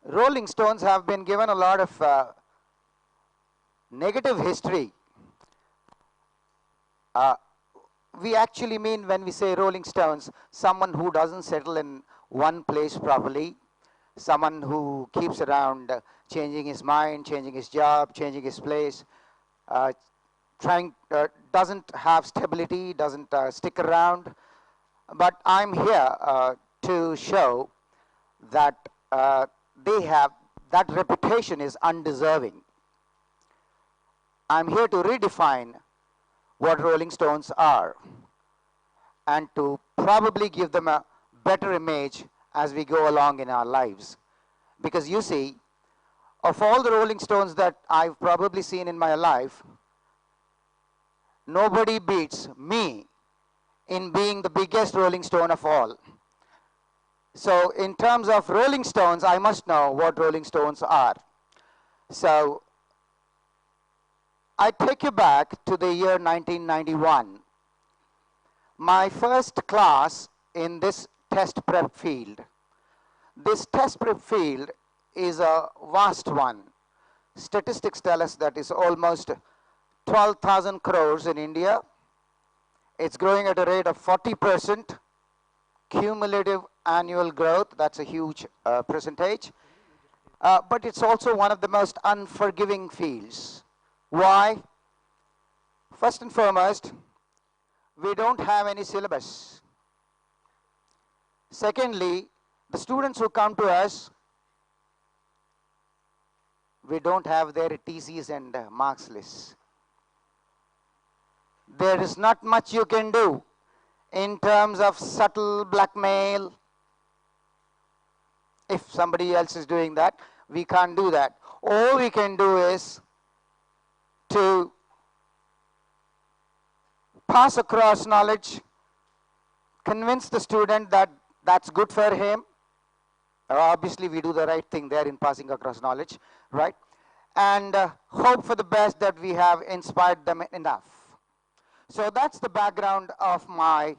Rolling Stones have been given a lot of negative history. Uh, we actually mean, when we say Rolling Stones, someone who doesn't settle in one place properly, someone who keeps around changing his mind, changing his job, changing his place, uh, doesn't have stability, doesn't stick around. But I'm here to show that they have, that reputation is undeserving. I'm here to redefine what Rolling Stones are and to probably give them a better image as we go along in our lives. Because you see, of all the Rolling Stones that I've probably seen in my life, nobody beats me in being the biggest Rolling Stone of all. So in terms of Rolling Stones, I must know what Rolling Stones are. So I take you back to the year 1991. My first class in this test prep field. This test prep field is a vast one. Statistics tell us that it's almost 12,000 crores in India. It's growing at a rate of 40%. Cumulative annual growth, that's a huge percentage. But it's also one of the most unforgiving fields. Why? First and foremost, we don't have any syllabus. Secondly, the students who come to us, we don't have their TCs and marks lists. There is not much you can do in terms of subtle blackmail. If somebody else is doing that, we can't do that. All we can do is to pass across knowledge, convince the student that that's good for him. Obviously, we do the right thing there in passing across knowledge, right? And hope for the best that we have inspired them enough. So that's the background of my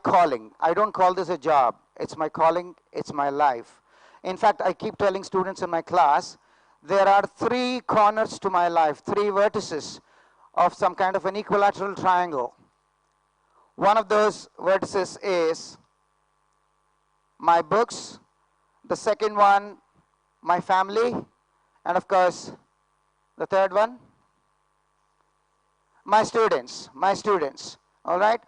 calling. I don't call this a job. It's my calling, it's my life. In fact, I keep telling students in my class, there are 3 corners to my life, 3 vertices of some kind of an equilateral triangle. One of those vertices is my books, the second one, my family, and of course, the third one, my students, all right?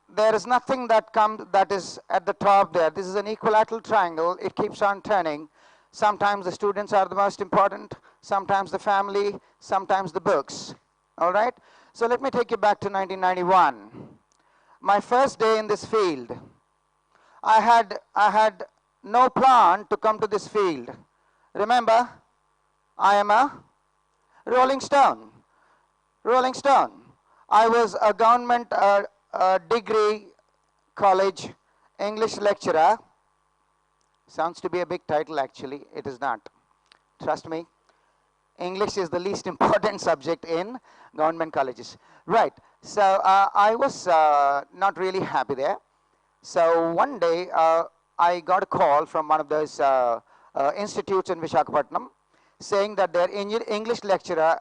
There is nothing that is at the top there. This is an equilateral triangle. It keeps on turning. Sometimes the students are the most important, sometimes the family, sometimes the books, all right? So let me take you back to 1991. My first day in this field, I had no plan to come to this field. Remember, I am a Rolling Stone. Rolling Stone. I was a government degree college English lecturer. Sounds to be a big title, actually. It is not. Trust me. English is the least important subject in government colleges. Right. So I was not really happy there. So one day I got a call from one of those institutes in Visakhapatnam saying that their English lecturer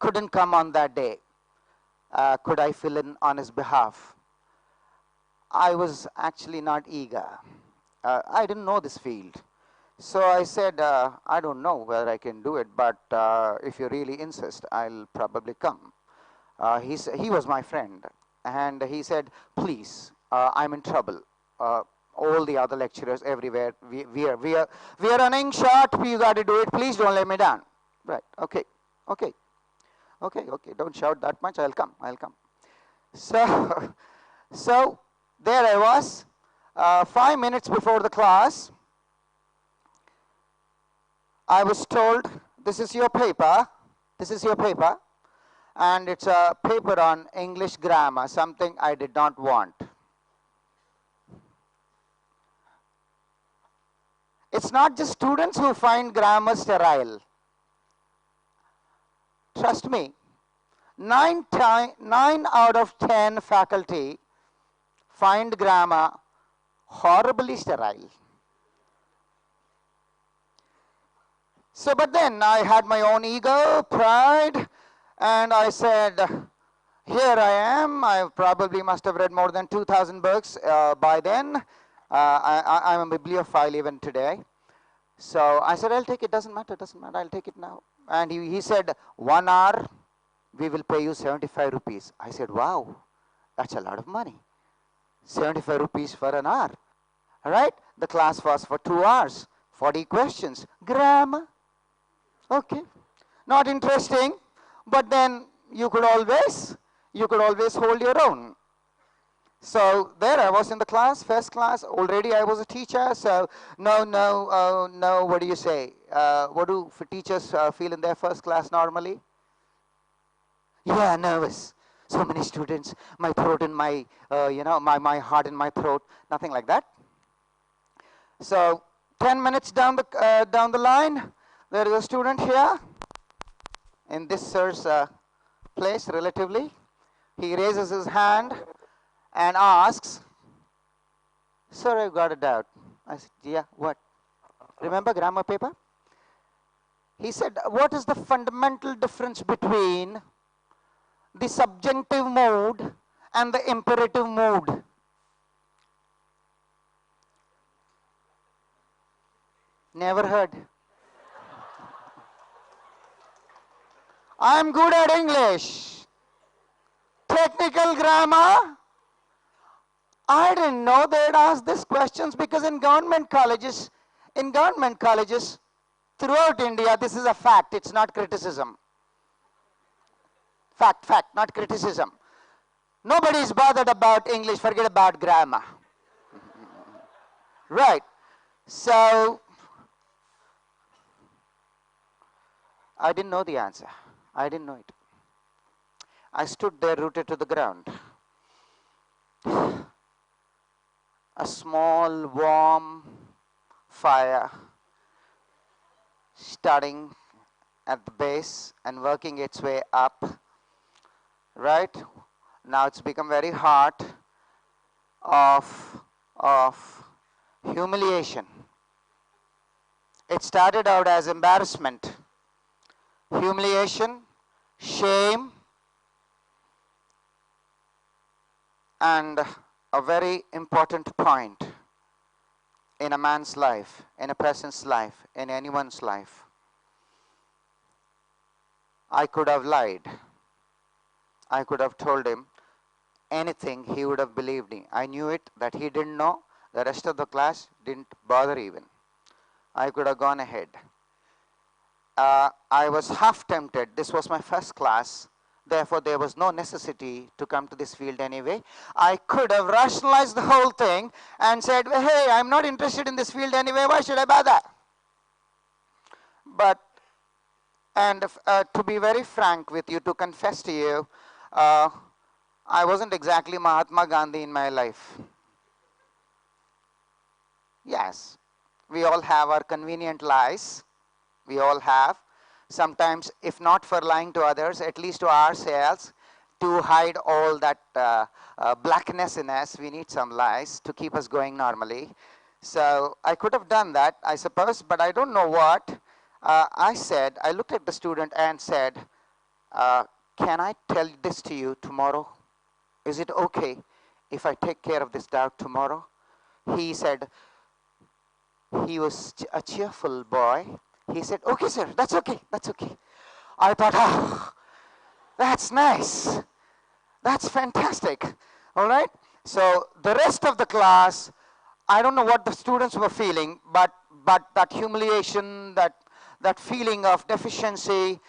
couldn't come on that day. Could I fill in on his behalf? I was actually not eager. I didn't know this field. So I said, I don't know whether I can do it, but if you really insist, I'll probably come. He was my friend, and he said, please, I'm in trouble. All the other lecturers everywhere, we are running short, you got to do it, please don't let me down. Right, okay. Don't shout that much, I'll come. So there I was, 5 minutes before the class. I was told, this is your paper, and it's a paper on English grammar, something I did not want. It's not just students who find grammar sterile. Trust me, 9 out of 10 faculty find grammar horribly sterile. So, but then I had my own ego, pride, and I said, here I am. I probably must have read more than 2,000 books by then. I'm a bibliophile even today. So I said, I'll take it, doesn't matter, I'll take it now. And he said, 1 hour, we will pay you 75 rupees. I said, wow, that's a lot of money. 75 rupees for an hour. All right, the class was for 2 hours, 40 questions, grammar. Okay, not interesting, but then you could always hold your own. So there I was in the class, first class, already I was a teacher, so no, what do you say? What do teachers feel in their first class normally? Yeah, nervous. So many students, my throat in my, my heart in my throat, nothing like that. So 10 minutes down the line, there is a student here, in this sir's place relatively. He raises his hand and asks, sir, I've got a doubt. I said, yeah, what? Remember grammar paper? He said, what is the fundamental difference between the subjunctive mood and the imperative mood? Never heard. I'm good at English. Technical grammar, I didn't know they'd ask these questions, because in government colleges throughout India, this is a fact, it's not criticism. Fact, not criticism. Nobody's bothered about English, forget about grammar. Right. So, I didn't know the answer. I didn't know it. I stood there rooted to the ground. A small, warm fire starting at the base and working its way up. Right? Now it's become very hot of humiliation. It started out as embarrassment, humiliation, shame, and a very important point in a man's life, in a person's life, in anyone's life. I could have lied. I could have told him anything, he would have believed me. I knew it, that he didn't know. The rest of the class didn't bother even. I could have gone ahead. I was half tempted. This was my first class. Therefore, there was no necessity to come to this field anyway. I could have rationalized the whole thing and said, hey, I'm not interested in this field anyway. Why should I bother? But, and to be very frank with you, to confess to you, I wasn't exactly Mahatma Gandhi in my life. Yes, we all have our convenient lies. We all have. Sometimes, if not for lying to others, at least to ourselves, to hide all that blackness in us, we need some lies to keep us going normally. So I could have done that, I suppose, but I don't know what. I looked at the student and said, can I tell this to you tomorrow? Is it okay if I take care of this doubt tomorrow? He said, he was a cheerful boy. He said, okay, sir, that's okay. I thought, oh, that's nice. That's fantastic. All right? So the rest of the class, I don't know what the students were feeling, but that humiliation, that feeling of deficiency,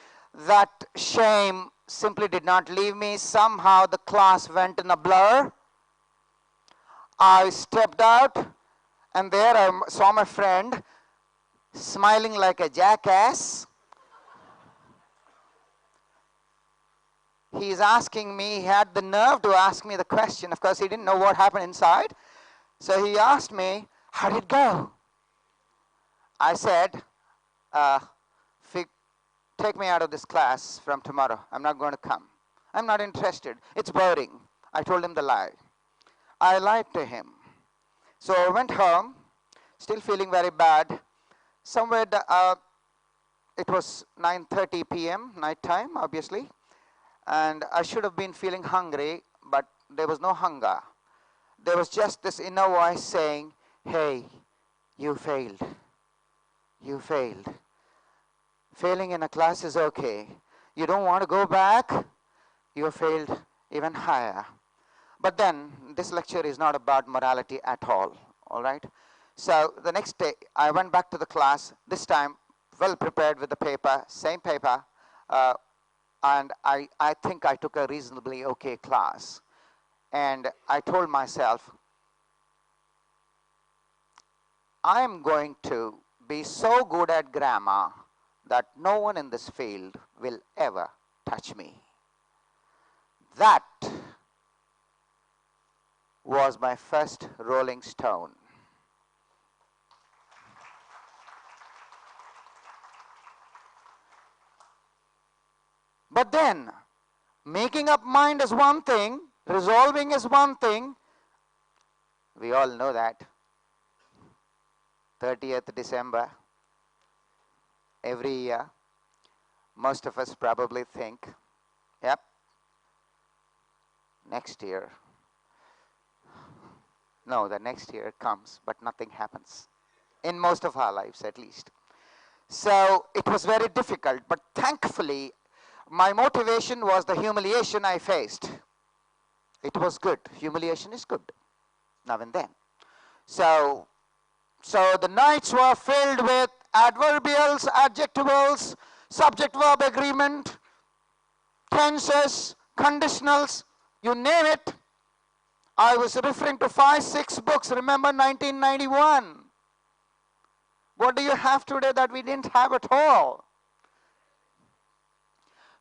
that shame simply did not leave me. Somehow the class went in a blur. I stepped out, and there I saw my friend smiling like a jackass. He's asking me, he had the nerve to ask me the question. Of course, he didn't know what happened inside. So he asked me, how did it go? I said, take me out of this class from tomorrow. I'm not going to come. I'm not interested. It's boring. I told him the lie. I lied to him. So I went home, still feeling very bad. Somewhere it was 9:30 p.m. night time, obviously, and I should have been feeling hungry, but there was no hunger. There was just this inner voice saying, hey, you failed. You failed. Failing in a class is okay. You don't want to go back, you failed even higher. But then, this lecture is not about morality at all right? So the next day, I went back to the class, this time well prepared with the paper, same paper, and I think I took a reasonably okay class. And I told myself, I'm going to be so good at grammar that no one in this field will ever touch me. That was my first rolling stone. But then, making up mind is one thing, resolving is one thing. We all know that. 30th December, every year, most of us probably think, yep, next year. No, the next year comes, but nothing happens. In most of our lives, at least. So it was very difficult, but thankfully, my motivation was the humiliation I faced. It was good. Humiliation is good, now and then. So the nights were filled with adverbials, adjectivals, subject-verb agreement, tenses, conditionals, you name it. I was referring to 5, 6 books. Remember 1991. What do you have today that we didn't have at all?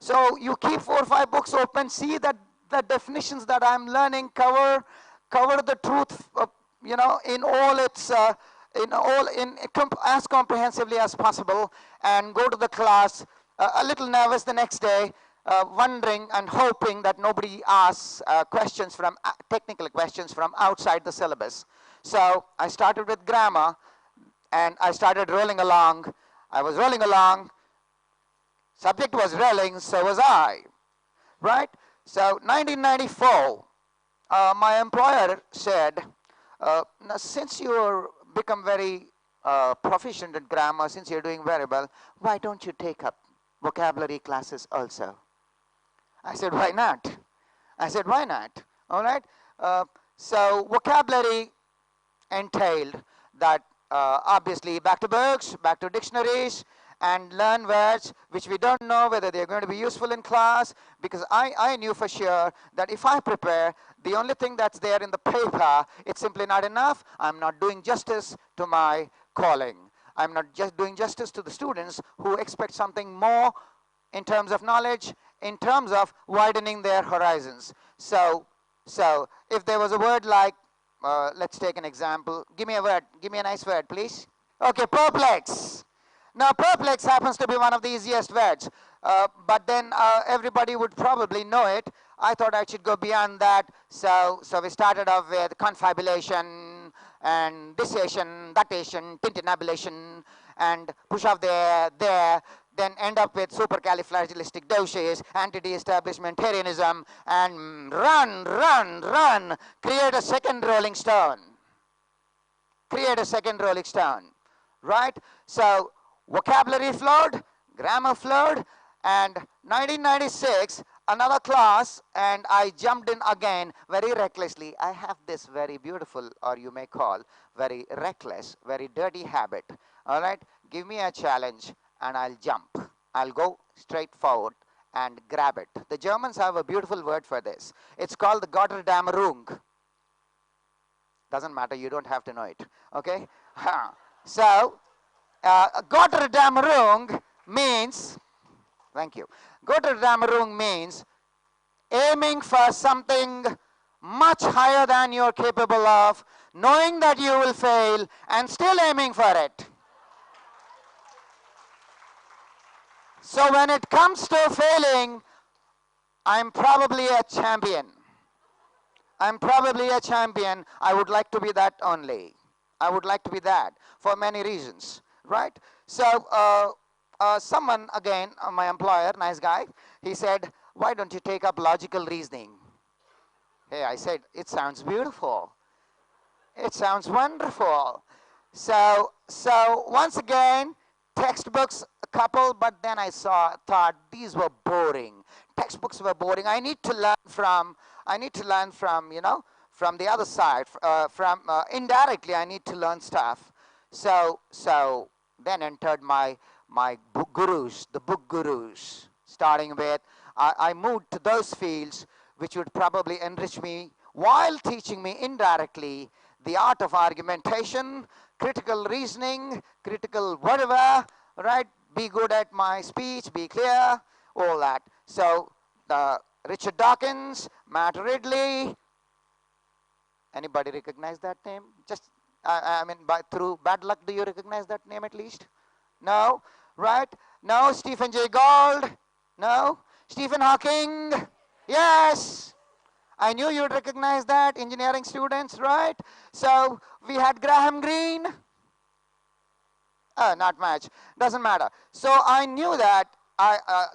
So you keep 4 or 5 books open, see that the definitions that I'm learning cover the truth, in all its, as comprehensively as possible, and go to the class a little nervous the next day, wondering and hoping that nobody asks technical questions from outside the syllabus. So I started with grammar, and I started rolling along. I was rolling along. Subject was rolling, so was I, right? So 1994, my employer said, now since you've become very proficient in grammar, since you're doing very well, why don't you take up vocabulary classes also? I said, why not? I said, why not? All right. So vocabulary entailed that obviously back to books, back to dictionaries, and learn words which we don't know whether they're going to be useful in class, because I knew for sure that if I prepare, the only thing that's there in the paper, it's simply not enough. I'm not doing justice to my calling. I'm not just doing justice to the students who expect something more in terms of knowledge, in terms of widening their horizons. So if there was a word like, let's take an example. Give me a word. Give me a nice word, please. Okay, perplex. Now, perplex happens to be one of the easiest words, but then everybody would probably know it. I thought I should go beyond that, so we started off with confabulation and thisation, thatation, tintinabulation, and push off there, then end up with supercalifragilisticexpialidocious, anti-de-establishmentarianism, and run, create a second rolling stone. Create a second rolling stone, right? So vocabulary flowed, grammar flowed, and 1996, another class, and I jumped in again very recklessly. I have this very beautiful, or you may call, very reckless, very dirty habit. All right, give me a challenge and I'll jump. I'll go straight forward and grab it. The Germans have a beautiful word for this. It's called the Gotterdammerung. Doesn't matter, you don't have to know it, okay? So, Gotterdammerung means, thank you. Gotterdammerung means aiming for something much higher than you're capable of, knowing that you will fail, and still aiming for it. So when it comes to failing, I'm probably a champion. I'm probably a champion. I would like to be that only. I would like to be that for many reasons, right? So someone, again, my employer, nice guy, he said, why don't you take up logical reasoning? Hey, I said, it sounds beautiful. It sounds wonderful. So once again, textbooks, a couple, but then I thought these were boring. Textbooks were boring. I need to learn from, from the other side, indirectly, I need to learn stuff. So then entered my book gurus, the book gurus, starting with, I moved to those fields which would probably enrich me while teaching me indirectly the art of argumentation, critical reasoning, critical whatever, right? Be good at my speech, be clear, all that. So Richard Dawkins, Matt Ridley, anybody recognize that name? Just, I mean, through bad luck, do you recognize that name at least? No, right? No, Stephen Jay Gould? No? Stephen Hawking? Yes! I knew you'd recognize that, engineering students, right? So we had Graham Greene. Not much, doesn't matter. So I knew that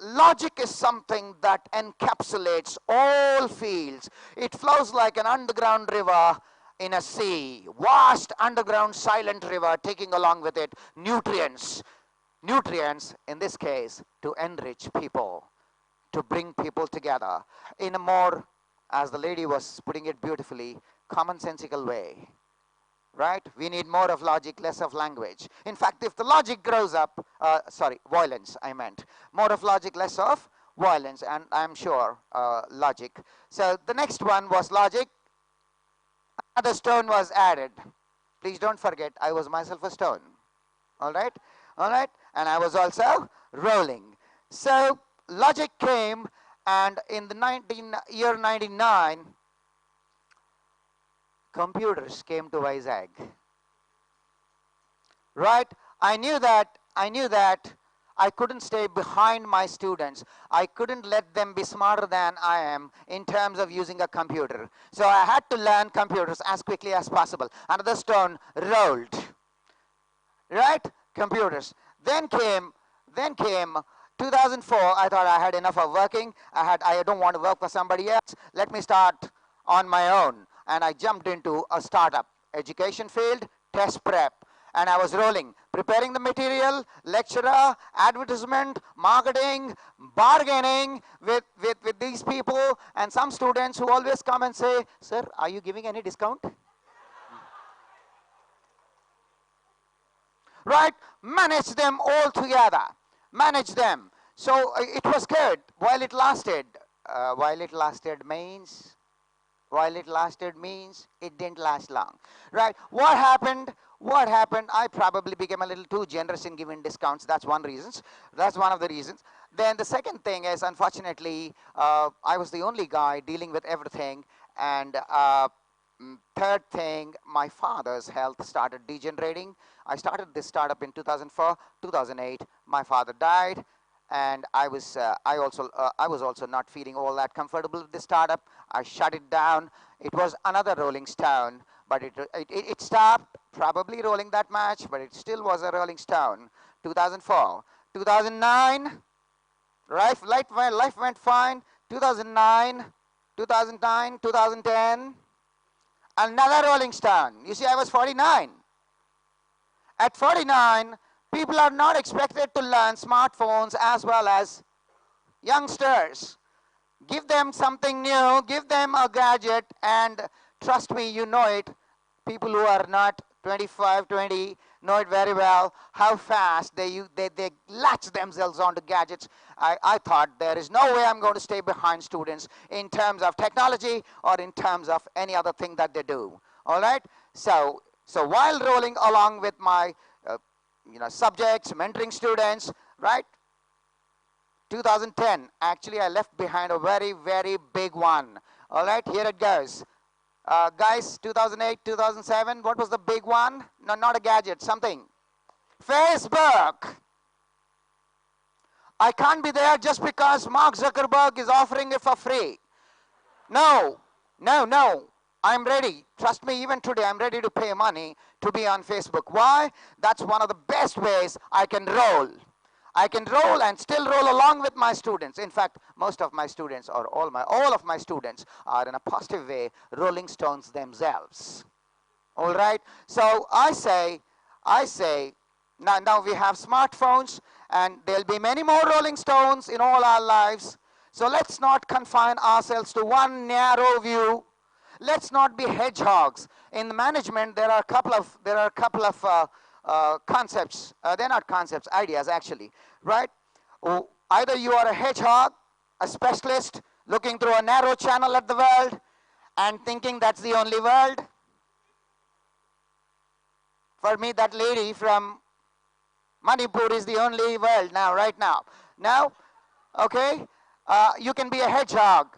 logic is something that encapsulates all fields. It flows like an underground river in a sea, vast underground silent river, taking along with it nutrients. Nutrients, in this case, to enrich people, to bring people together in a more, as the lady was putting it beautifully, commonsensical way, right? We need more of logic, less of language. In fact, if the logic grows up, violence, I meant. More of logic, less of violence, and I'm sure logic. So the next one was logic. Another stone was added. Please don't forget, I was myself a stone. All right? All right? And I was also rolling. So logic came, and in the year 99, computers came to Vizag. Right? I knew that I couldn't stay behind my students. I couldn't let them be smarter than I am in terms of using a computer. So I had to learn computers as quickly as possible. Another stone rolled. Right? Computers. Then came 2004. I thought I had enough of working. I don't want to work for somebody else. Let me start on my own. And I jumped into a startup, education field, test prep. And I was rolling, preparing the material, lecturer, advertisement, marketing, bargaining with these people, and some students who always come and say, sir, are you giving any discount? Right? Manage them all together. Manage them. So it was good while it lasted. While it lasted means it didn't last long. Right? What happened? I probably became a little too generous in giving discounts. That's one reason. That's one of the reasons. Then the second thing is, unfortunately, I was the only guy dealing with everything. And third thing, my father's health started degenerating. I started this startup in 2004, 2008. My father died, and I was also not feeling all that comfortable with this startup. I shut it down. It was another rolling stone, but it stopped probably rolling that much, but it still was a rolling stone. 2004, 2009, life went fine. 2009, 2010, another rolling stone. You see, I was 49. At 49, people are not expected to learn smartphones as well as youngsters. Give them something new, give them a gadget, and trust me, you know it. People who are not 25, 20 know it very well, how fast they latch themselves onto gadgets. I thought there is no way I'm going to stay behind students in terms of technology or in terms of any other thing that they do. All right? So while rolling along with my subjects, mentoring students, right? 2010, actually I left behind a very, very big one. All right, here it goes. Guys, 2008, 2007, what was the big one? No, not a gadget, something. Facebook. I can't be there just because Mark Zuckerberg is offering it for free. No. I'm ready. Trust me, even today, I'm ready to pay money to be on Facebook. Why? That's one of the best ways I can roll. I can roll and still roll along with my students. In fact, most of my students, or all of my students, are in a positive way rolling stones themselves. All right. So I say, now we have smartphones, and there'll be many more rolling stones in all our lives. So let's not confine ourselves to one narrow view. Let's not be hedgehogs. In the management, there are a couple of concepts. They're not concepts, ideas actually, right? Either you are a hedgehog, a specialist looking through a narrow channel at the world and thinking that's the only world. For me, that lady from Manipur is the only world now, right now. Now, okay, you can be a hedgehog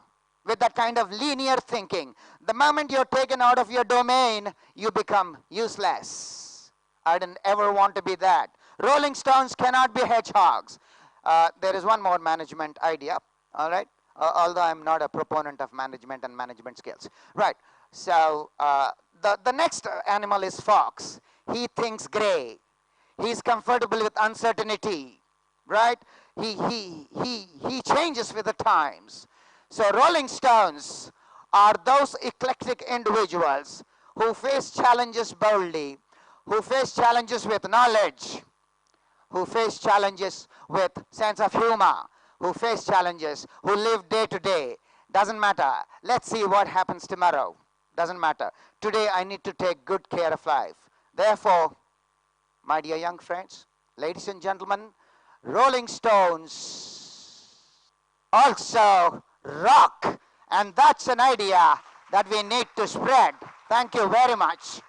with that kind of linear thinking. The moment you're taken out of your domain, you become useless. I didn't ever want to be that. Rolling stones cannot be hedgehogs. There is one more management idea, all right? Although I'm not a proponent of management and management skills. Right, so the next animal is fox. He thinks gray. He's comfortable with uncertainty, right? He changes with the times. So rolling stones are those eclectic individuals who face challenges boldly, who face challenges with knowledge, who face challenges with sense of humor, who face challenges, who live day to day. Doesn't matter. Let's see what happens tomorrow. Doesn't matter. Today I need to take good care of life. Therefore, my dear young friends, ladies and gentlemen, rolling stones also rock, and that's an idea that we need to spread. Thank you very much.